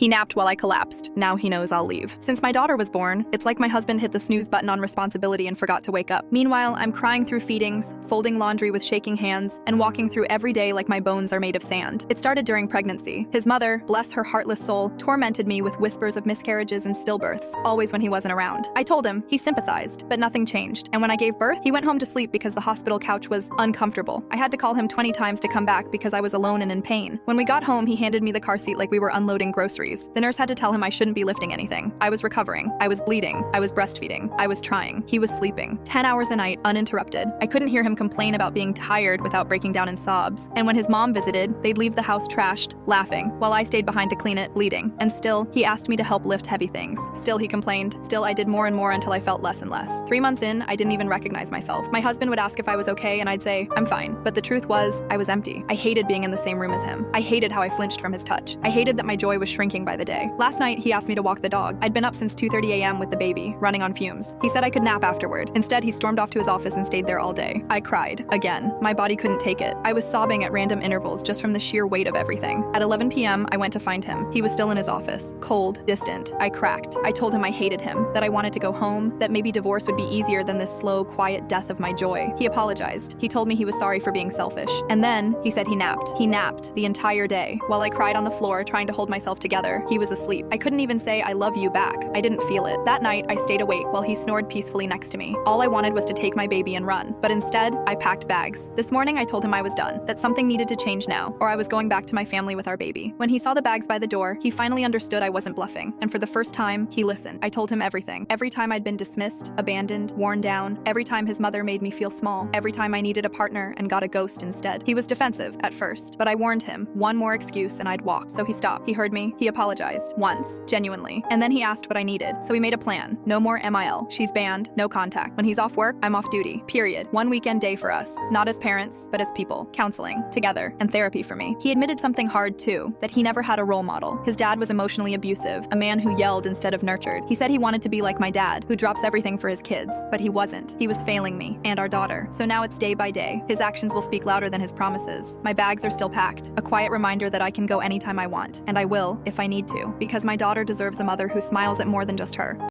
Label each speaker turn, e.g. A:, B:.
A: He napped while I collapsed. Now he knows I'll leave. Since my daughter was born, it's like my husband hit the snooze button on responsibility and forgot to wake up. Meanwhile, I'm crying through feedings, folding laundry with shaking hands, and walking through every day like my bones are made of sand. It started during pregnancy. His mother, bless her heartless soul, tormented me with whispers of miscarriages and stillbirths, always when he wasn't around. I told him, he sympathized, but nothing changed. And when I gave birth, he went home to sleep because the hospital couch was uncomfortable. I had to call him 20 times to come back because I was alone and in pain. When we got home, he handed me the car seat like we were unloading groceries. The nurse had to tell him I shouldn't be lifting anything. I was recovering. I was bleeding. I was breastfeeding. I was trying. He was sleeping. 10 hours a night, uninterrupted. I couldn't hear him complain about being tired without breaking down in sobs. And when his mom visited, they'd leave the house trashed, laughing, while I stayed behind to clean it, bleeding. And still, he asked me to help lift heavy things. Still, he complained. Still, I did more and more until I felt less and less. 3 months in, I didn't even recognize myself. My husband would ask if I was okay, and I'd say, I'm fine. But the truth was, I was empty. I hated being in the same room as him. I hated how I flinched from his touch. I hated that my joy was shrinking by the day. Last night, he asked me to walk the dog. I'd been up since 2:30 a.m. with the baby, running on fumes. He said I could nap afterward. Instead, he stormed off to his office and stayed there all day. I cried. Again. My body couldn't take it. I was sobbing at random intervals just from the sheer weight of everything. At 11 p.m., I went to find him. He was still in his office. Cold, distant. I cracked. I told him I hated him, that I wanted to go home, that maybe divorce would be easier than this slow, quiet death of my joy. He apologized. He told me he was sorry for being selfish. And then, he said he napped. He napped the entire day. While I cried on the floor, trying to hold myself together, he was asleep. I couldn't even say I love you back. I didn't feel it. That night, I stayed awake while he snored peacefully next to me. All I wanted was to take my baby and run. But instead, I packed bags. This morning, I told him I was done, that something needed to change now, or I was going back to my family with our baby. When he saw the bags by the door, he finally understood I wasn't bluffing. And for the first time, he listened. I told him everything. Every time I'd been dismissed, abandoned, worn down. Every time his mother made me feel small. Every time I needed a partner and got a ghost instead. He was defensive at first, but I warned him. One more excuse and I'd walk. So he stopped. He heard me. He apologized. Once. Genuinely. And then he asked what I needed. So we made a plan. No more MIL. She's banned. No contact. When he's off work, I'm off duty. Period. One weekend day for us. Not as parents, but as people. Counseling. Together. And therapy for me. He admitted something hard too. That he never had a role model. His dad was emotionally abusive. A man who yelled instead of nurtured. He said he wanted to be like my dad, who drops everything for his kids. But he wasn't. He was failing me. And our daughter. So now it's day by day. His actions will speak louder than his promises. My bags are still packed. A quiet reminder that I can go anytime I want. And I will, if I need to. Because my daughter deserves a mother who smiles at more than just her.